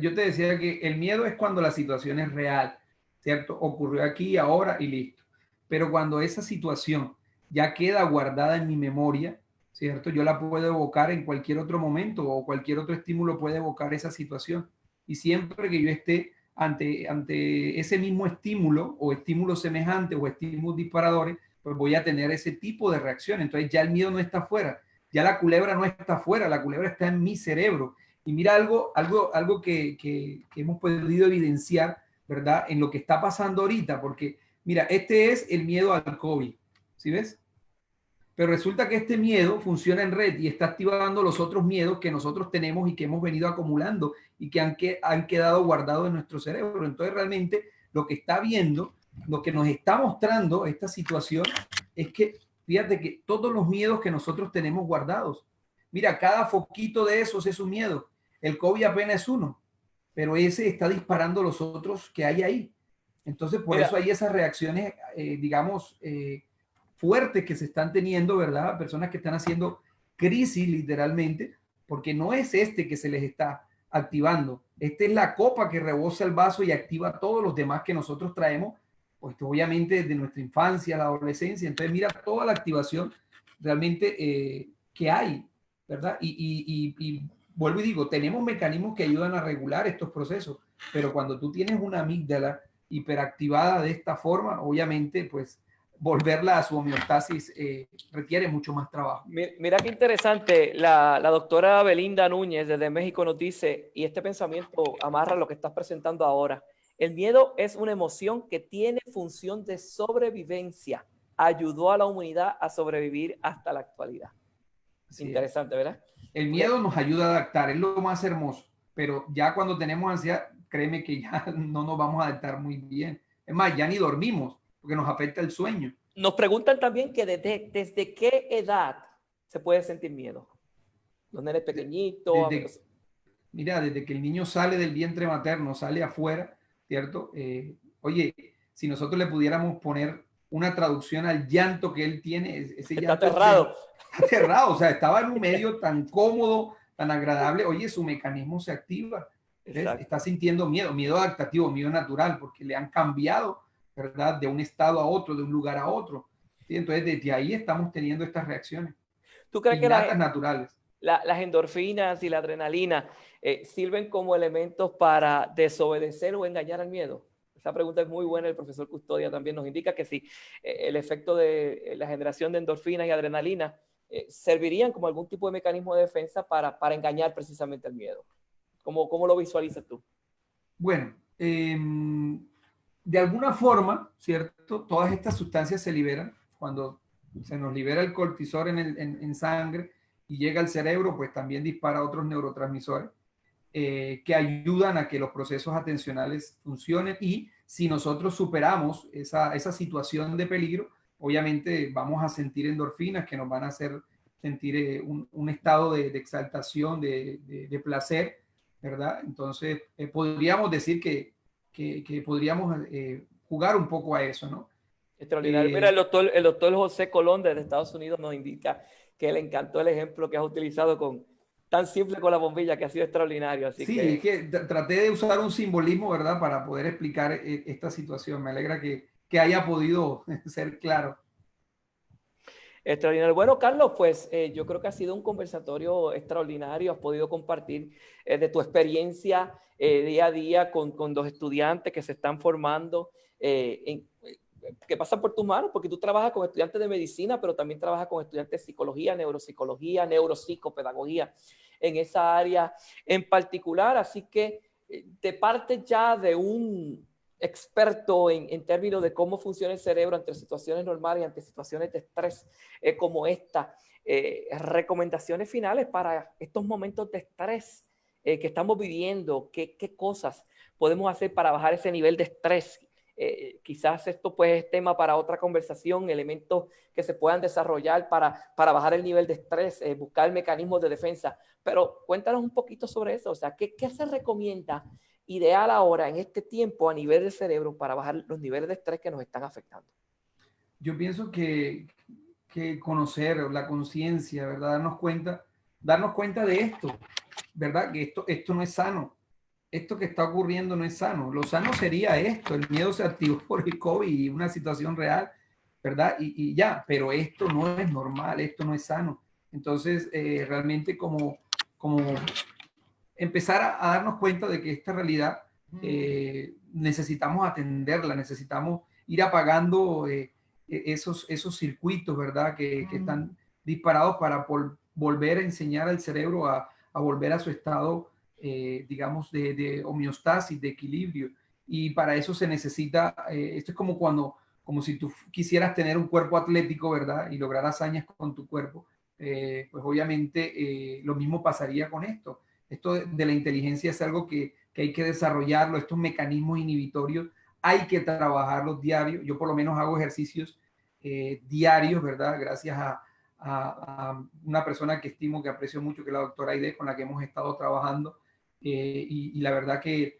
Yo te decía que el miedo es cuando la situación es real, ¿cierto? Ocurrió aquí, ahora y listo. Pero cuando esa situación ya queda guardada en mi memoria, ¿cierto? Yo la puedo evocar en cualquier otro momento o cualquier otro estímulo puede evocar esa situación. Y siempre que yo esté ante ese mismo estímulo o estímulos semejantes o estímulos disparadores, pues voy a tener ese tipo de reacción. Entonces ya el miedo no está afuera, ya la culebra no está afuera, la culebra está en mi cerebro. Y mira algo que hemos podido evidenciar, ¿verdad? En lo que está pasando ahorita, porque mira, este es el miedo al COVID, ¿sí ves? Pero resulta que este miedo funciona en red y está activando los otros miedos que nosotros tenemos y que hemos venido acumulando y que han quedado guardados en nuestro cerebro. Entonces realmente lo que está viendo, lo que nos está mostrando esta situación es que, fíjate que todos los miedos que nosotros tenemos guardados, mira, cada foquito de esos es un miedo. El COVID apenas es uno, pero ese está disparando los otros que hay ahí. Entonces, por eso hay esas reacciones, digamos, fuertes que se están teniendo, ¿verdad? Personas que están haciendo crisis literalmente, porque no es este que se les está activando. Esta es la copa que rebosa el vaso y activa todos los demás que nosotros traemos, pues obviamente desde nuestra infancia, la adolescencia. Entonces, mira toda la activación realmente que hay, ¿verdad? Y vuelvo y digo, tenemos mecanismos que ayudan a regular estos procesos, pero cuando tú tienes una amígdala hiperactivada de esta forma, obviamente, pues volverla a su homeostasis requiere mucho más trabajo. Mira qué interesante, la doctora Belinda Núñez desde México nos dice, y este pensamiento amarra lo que estás presentando ahora, el miedo es una emoción que tiene función de sobrevivencia, ayudó a la humanidad a sobrevivir hasta la actualidad. Así interesante, es. ¿verdad? El miedo nos ayuda a adaptar, es lo más hermoso, pero ya cuando tenemos ansiedad, créeme que ya no nos vamos a adaptar muy bien. Es más, ya ni dormimos porque nos afecta el sueño. Nos preguntan también que desde qué edad se puede sentir miedo. Los nenes pequeñitos. Mira, desde que el niño sale del vientre materno, sale afuera, ¿cierto? Oye, si nosotros le pudiéramos poner una traducción al llanto que él tiene, ese Está llanto aterrado. Está aterrado, o sea, estaba en un medio tan cómodo, tan agradable. Oye, su mecanismo se activa. Está sintiendo miedo, miedo adaptativo, miedo natural, porque le han cambiado, ¿verdad? De un estado a otro, de un lugar a otro. ¿Sí? Entonces, desde ahí estamos teniendo estas reacciones. ¿Tú crees innatas, naturales? Las endorfinas y la adrenalina sirven como elementos para desobedecer o engañar al miedo? Esa pregunta es muy buena. El profesor Custodia también nos indica que sí, el efecto de la generación de endorfinas y adrenalina servirían como algún tipo de mecanismo de defensa para engañar precisamente al miedo. ¿Cómo lo visualizas tú? Bueno, de alguna forma, ¿cierto? Todas estas sustancias se liberan cuando se nos libera el cortisol en sangre y llega al cerebro, pues también dispara otros neurotransmisores que ayudan a que los procesos atencionales funcionen, y si nosotros superamos esa situación de peligro, obviamente vamos a sentir endorfinas que nos van a hacer sentir un estado de exaltación, de placer, ¿verdad? Entonces, podríamos decir que podríamos jugar un poco a eso, ¿no? Extraordinario. Mira, el doctor José Colón desde Estados Unidos nos indica que le encantó el ejemplo que has utilizado tan simple con la bombilla, que ha sido extraordinario. Así sí, que es que traté de usar un simbolismo, ¿verdad? Para poder explicar esta situación. Me alegra que haya podido ser claro. Extraordinario. Bueno, Carlos, pues yo creo que ha sido un conversatorio extraordinario. Has podido compartir de tu experiencia día a día con los estudiantes que se están formando, que pasan por tus manos, porque tú trabajas con estudiantes de medicina, pero también trabajas con estudiantes de psicología, neuropsicología, neuropsicopedagogía, en esa área en particular. Así que te partes ya de un experto en términos de cómo funciona el cerebro ante situaciones normales y ante situaciones de estrés como esta. Recomendaciones finales para estos momentos de estrés que estamos viviendo, qué cosas podemos hacer para bajar ese nivel de estrés. Quizás esto pues es tema para otra conversación, elementos que se puedan desarrollar para bajar el nivel de estrés, buscar mecanismos de defensa, pero cuéntanos un poquito sobre eso, o sea, ¿qué se recomienda ideal ahora en este tiempo a nivel del cerebro para bajar los niveles de estrés que nos están afectando? Yo pienso que conocer la conciencia, ¿verdad? Darnos cuenta de esto, ¿verdad? Que esto no es sano. Esto que está ocurriendo no es sano. Lo sano sería esto. El miedo se activó por el COVID y una situación real, ¿verdad? Y ya, pero esto no es normal, esto no es sano. Entonces, realmente como empezar a darnos cuenta de que esta realidad necesitamos atenderla, necesitamos ir apagando esos circuitos, ¿verdad? Que están disparados para volver a enseñar al cerebro a volver a su estado, digamos, de homeostasis, de equilibrio. Y para eso se necesita, esto es como si tú quisieras tener un cuerpo atlético, ¿verdad? Y lograr hazañas con tu cuerpo, pues obviamente lo mismo pasaría con esto. Esto de la inteligencia es algo que hay que desarrollarlo, estos mecanismos inhibitorios hay que trabajarlos diarios. Yo por lo menos hago ejercicios diarios, ¿verdad? Gracias a una persona que estimo, que aprecio mucho, que es la doctora Aide, con la que hemos estado trabajando. Y la verdad que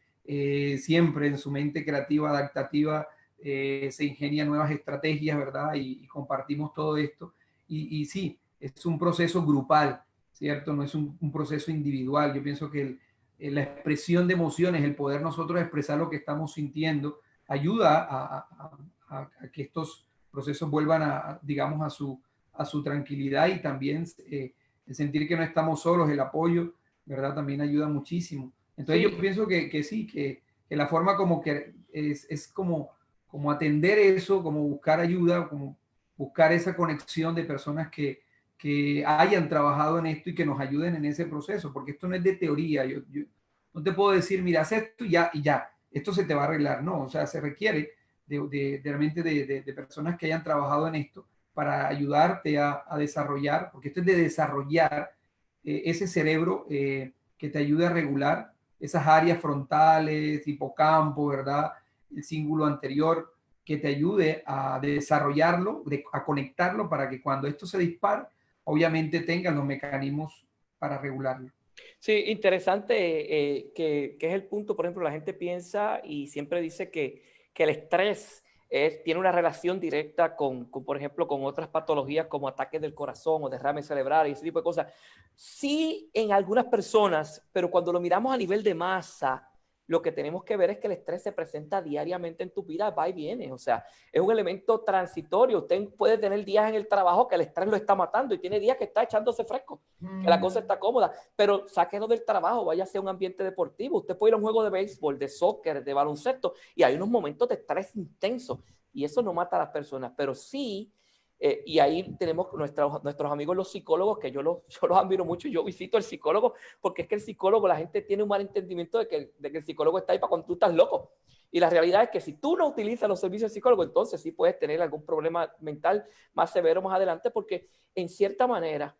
siempre en su mente creativa, adaptativa, se ingenia nuevas estrategias, ¿verdad? Y compartimos todo esto. Y sí, es un proceso grupal, ¿cierto? No es un proceso individual. Yo pienso que la expresión de emociones, el poder nosotros expresar lo que estamos sintiendo, ayuda a que estos procesos vuelvan digamos, a su tranquilidad, y también el sentir que no estamos solos, el apoyo, ¿verdad? También ayuda muchísimo. Entonces Sí. yo pienso que sí, que la forma como que es como atender eso, como buscar ayuda, como buscar esa conexión de personas que hayan trabajado en esto y que nos ayuden en ese proceso, porque esto no es de teoría. Yo no te puedo decir, mira, haz esto y ya, esto se te va a arreglar. No, o sea, se requiere realmente de personas que hayan trabajado en esto para ayudarte a desarrollar, porque esto es de desarrollar ese cerebro que te ayude a regular esas áreas frontales, hipocampo, ¿verdad? El cíngulo anterior, que te ayude a desarrollarlo, a conectarlo para que cuando esto se dispare, obviamente tengan los mecanismos para regularlo. Sí, interesante que es el punto. Por ejemplo, la gente piensa y siempre dice que el estrés tiene una relación directa por ejemplo, con otras patologías como ataques del corazón o derrames cerebrales y ese tipo de cosas. Sí, en algunas personas, pero cuando lo miramos a nivel de masa, lo que tenemos que ver es que el estrés se presenta diariamente en tu vida, va y viene. O sea, es un elemento transitorio. Usted puede tener días en el trabajo que el estrés lo está matando y tiene días que está echándose fresco, que la cosa está cómoda, pero sáquenlo del trabajo, vaya a un ambiente deportivo. Usted puede ir a un juego de béisbol, de soccer, de baloncesto, y hay unos momentos de estrés intenso, y eso no mata a las personas, pero sí, y ahí tenemos nuestros amigos los psicólogos, que yo los admiro mucho, yo visito al psicólogo, porque es que el psicólogo, la gente tiene un mal entendimiento de que el psicólogo está ahí para cuando tú estás loco. Y la realidad es que si tú no utilizas los servicios del psicólogo, entonces sí puedes tener algún problema mental más severo más adelante, porque en cierta manera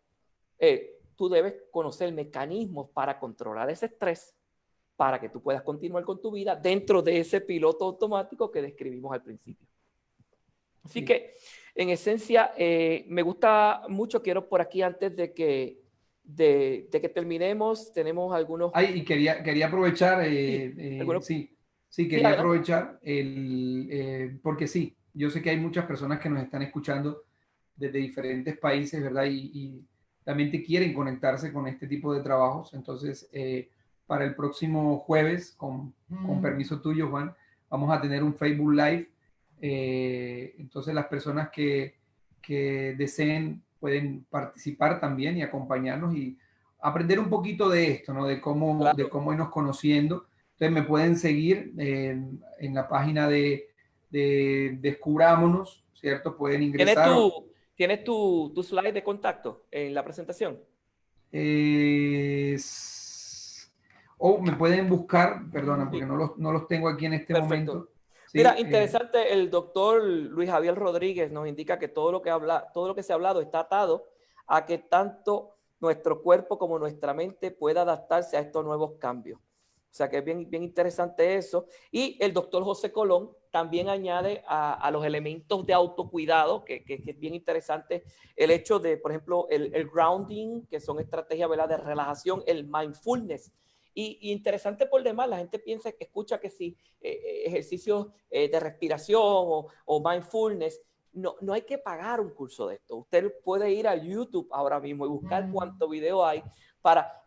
tú debes conocer mecanismos para controlar ese estrés para que tú puedas continuar con tu vida dentro de ese piloto automático que describimos al principio. Así Sí. que, en esencia, me gusta mucho. Quiero por aquí, antes de que terminemos, tenemos algunos... Ay, y quería aprovechar, Sí, algunos... sí, Sí, quería adelante. aprovechar porque sí, yo sé que hay muchas personas que nos están escuchando desde diferentes países, ¿verdad? Y también te quieren conectarse con este tipo de trabajos. Entonces, para el próximo jueves, con permiso tuyo, Juan, vamos a tener un Facebook Live. Entonces, las personas que deseen pueden participar también y acompañarnos y aprender un poquito de esto, ¿no? Claro. De cómo irnos conociendo. Entonces me pueden seguir en la página de Descubrámonos, ¿cierto? Pueden ¿Tienes ingresar. tu slide de contacto en la presentación? O me pueden buscar, perdona, porque Sí, no los tengo aquí en este perfecto. momento. Mira, ¿Sí? interesante, el doctor Luis Javier Rodríguez nos indica que todo lo que se ha hablado está atado a que tanto nuestro cuerpo como nuestra mente pueda adaptarse a estos nuevos cambios. O sea que es bien, bien interesante eso. Y el doctor José Colón también añade a los elementos de autocuidado, que es bien interesante, el hecho de, por ejemplo, el grounding, que son estrategias, ¿verdad?, de relajación, el mindfulness. Y interesante por demás, la gente piensa que escucha que sí, ejercicios de respiración o mindfulness. No hay que pagar un curso de esto. Usted puede ir a YouTube ahora mismo y buscar cuánto video hay.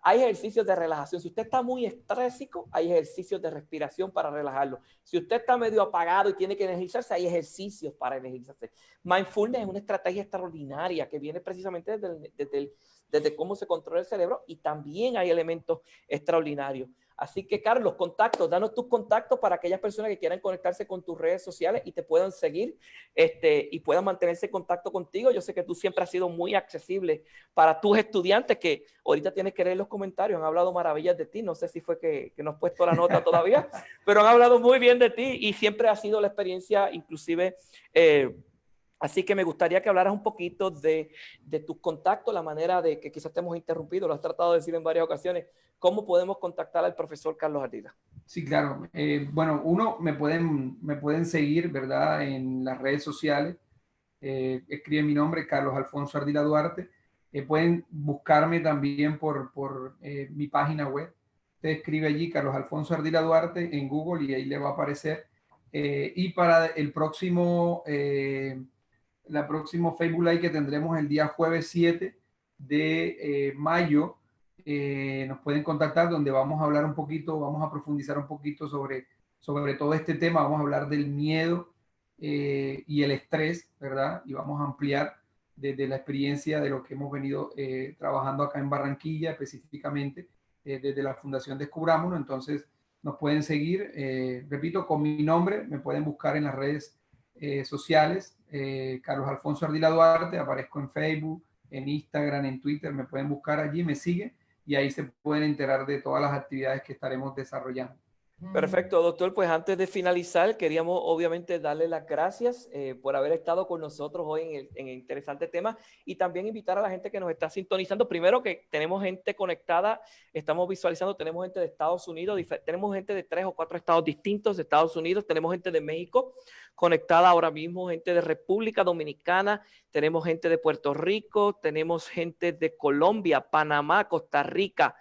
Hay ejercicios de relajación. Si usted está muy estrésico, hay ejercicios de respiración para relajarlo. Si usted está medio apagado y tiene que energizarse, hay ejercicios para energizarse. Mindfulness es una estrategia extraordinaria que viene precisamente desde cómo se controla el cerebro, y también hay elementos extraordinarios. Así que, Carlos, contactos, danos tus contactos para aquellas personas que quieran conectarse con tus redes sociales y te puedan seguir y puedan mantenerse en contacto contigo. Yo sé que tú siempre has sido muy accesible para tus estudiantes, que ahorita tienes que leer los comentarios, han hablado maravillas de ti. No sé si fue que no has puesto la nota todavía, pero han hablado muy bien de ti y siempre ha sido la experiencia, inclusive... Así que me gustaría que hablaras un poquito de tus contactos, la manera de que quizás te hemos interrumpido, lo has tratado de decir en varias ocasiones, cómo podemos contactar al profesor Carlos Ardila. Sí, claro. Bueno, me pueden seguir, ¿verdad? En las redes sociales. Escribe mi nombre, Carlos Alfonso Ardila Duarte. Pueden buscarme también por mi página web. Usted escribe allí Carlos Alfonso Ardila Duarte en Google y ahí le va a aparecer. Y para la próximo Facebook Live que tendremos el día jueves 7 de mayo, nos pueden contactar donde vamos a hablar un poquito, vamos a profundizar un poquito sobre todo este tema, vamos a hablar del miedo y el estrés, ¿verdad? Y vamos a ampliar desde la experiencia de lo que hemos venido trabajando acá en Barranquilla, específicamente desde la Fundación Descubrámonos. Entonces nos pueden seguir, repito, con mi nombre, me pueden buscar en las redes sociales, Carlos Alfonso Ardila Duarte, aparezco en Facebook, en Instagram, en Twitter, me pueden buscar allí, me siguen y ahí se pueden enterar de todas las actividades que estaremos desarrollando. Perfecto, doctor. Pues antes de finalizar, queríamos obviamente darle las gracias por haber estado con nosotros hoy en el interesante tema, y también invitar a la gente que nos está sintonizando. Primero, que tenemos gente conectada, estamos visualizando, tenemos gente de Estados Unidos, tenemos gente de 3 o 4 estados distintos de Estados Unidos, tenemos gente de México conectada ahora mismo, gente de República Dominicana, tenemos gente de Puerto Rico, tenemos gente de Colombia, Panamá, Costa Rica.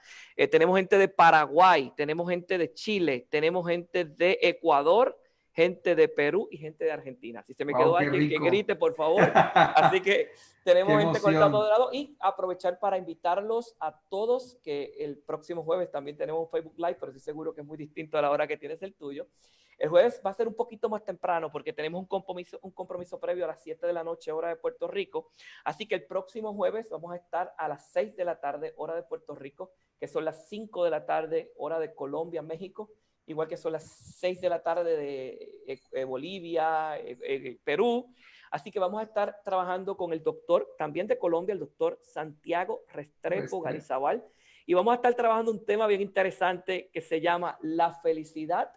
Tenemos gente de Paraguay, tenemos gente de Chile, tenemos gente de Ecuador, gente de Perú y gente de Argentina. Si se me quedó Wow, qué alguien, que rico. grite, por favor. Así que tenemos gente conectada a todos lados, y aprovechar para invitarlos a todos que el próximo jueves también tenemos un Facebook Live, pero estoy seguro que es muy distinto a la hora que tienes el tuyo. El jueves va a ser un poquito más temprano porque tenemos un compromiso previo a las 7 de la noche, hora de Puerto Rico. Así que el próximo jueves vamos a estar a las 6 de la tarde, hora de Puerto Rico, que son las 5 de la tarde, hora de Colombia, México, igual que son las 6 de la tarde de Bolivia, Perú. Así que vamos a estar trabajando con el doctor, también de Colombia, el doctor Santiago Restrepo Garizabal, y vamos a estar trabajando un tema bien interesante que se llama la felicidad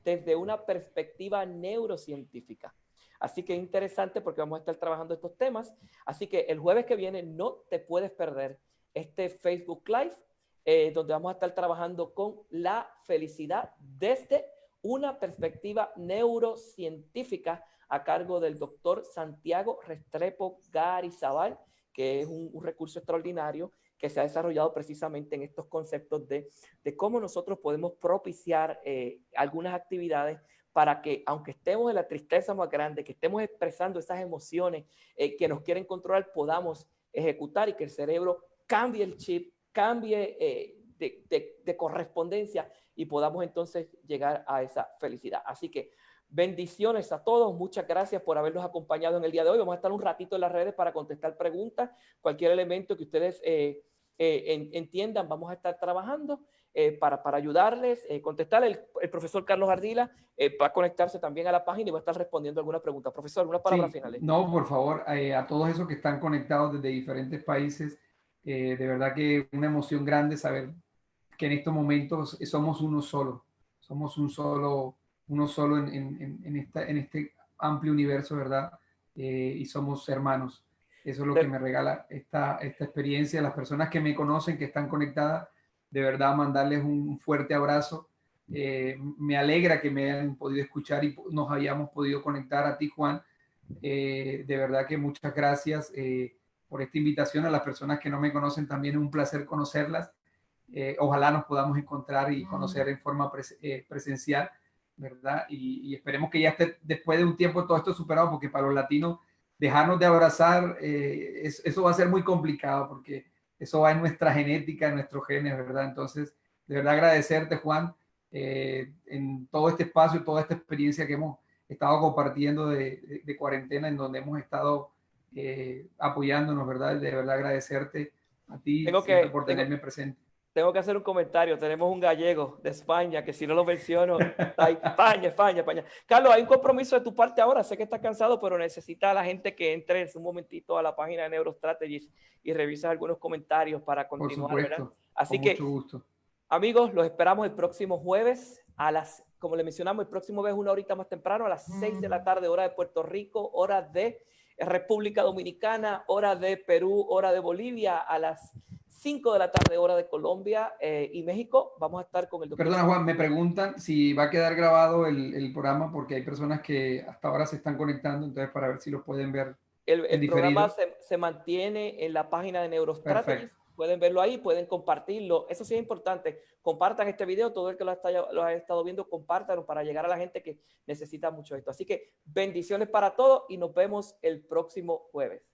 desde una perspectiva neurocientífica. Así que es interesante porque vamos a estar trabajando estos temas. Así que el jueves que viene no te puedes perder este Facebook Live, donde vamos a estar trabajando con la felicidad desde una perspectiva neurocientífica a cargo del doctor Santiago Restrepo Garizabal, que es un recurso extraordinario que se ha desarrollado precisamente en estos conceptos de cómo nosotros podemos propiciar algunas actividades para que, aunque estemos en la tristeza más grande, que estemos expresando esas emociones que nos quieren controlar, podamos ejecutar y que el cerebro cambie el chip, cambie de correspondencia, y podamos entonces llegar a esa felicidad. Así que Bendiciones a todos. Muchas gracias por habernos acompañado en el día de hoy. Vamos a estar un ratito en las redes para contestar preguntas. Cualquier elemento que ustedes entiendan, vamos a estar trabajando para ayudarles. Contestar. El profesor Carlos Ardila va a conectarse también a la página y va a estar respondiendo algunas preguntas. Profesor, unas palabras finales. No, por favor, a todos esos que están conectados desde diferentes países, de verdad que una emoción grande saber que en estos momentos somos uno solo en este amplio universo, ¿verdad? Y somos hermanos. Eso es lo que me regala esta experiencia. Las personas que me conocen, que están conectadas, de verdad mandarles un fuerte abrazo. Me alegra que me hayan podido escuchar y nos hayamos podido conectar a ti, Juan. De verdad que muchas gracias por esta invitación. A las personas que no me conocen también es un placer conocerlas. Ojalá nos podamos encontrar y conocer en forma presencial, ¿verdad? Y esperemos que ya esté, después de un tiempo, todo esto superado, porque para los latinos dejarnos de abrazar, eso va a ser muy complicado, porque eso va en nuestra genética, en nuestros genes, ¿verdad? Entonces, de verdad agradecerte, Juan, en todo este espacio, toda esta experiencia que hemos estado compartiendo de cuarentena, en donde hemos estado apoyándonos, ¿verdad? De verdad agradecerte a ti siempre por tenerme presente. Tengo que hacer un comentario. Tenemos un gallego de España que si no lo menciono, está ahí. España, España, España. Carlos, hay un compromiso de tu parte ahora. Sé que estás cansado, pero necesita a la gente que entre un momentito a la página de NeuroStrategies y revisa algunos comentarios para continuar, por supuesto, ¿verdad? Así con que, mucho gusto. Amigos, los esperamos el próximo jueves como le mencionamos, el próximo jueves una horita más temprano, a las 6 de la tarde, hora de Puerto Rico, hora de República Dominicana, hora de Perú, hora de Bolivia, a las 5 de la tarde, hora de Colombia y México. Vamos a estar con el doctor. Perdona, Juan, me preguntan si va a quedar grabado el programa, porque hay personas que hasta ahora se están conectando, entonces para ver si lo pueden ver. El programa se mantiene en la página de NeuroStrategies. Perfecto. Pueden verlo ahí, pueden compartirlo. Eso sí es importante. Compartan este video, todo el que lo ha estado viendo, compártanlo para llegar a la gente que necesita mucho esto. Así que bendiciones para todos y nos vemos el próximo jueves.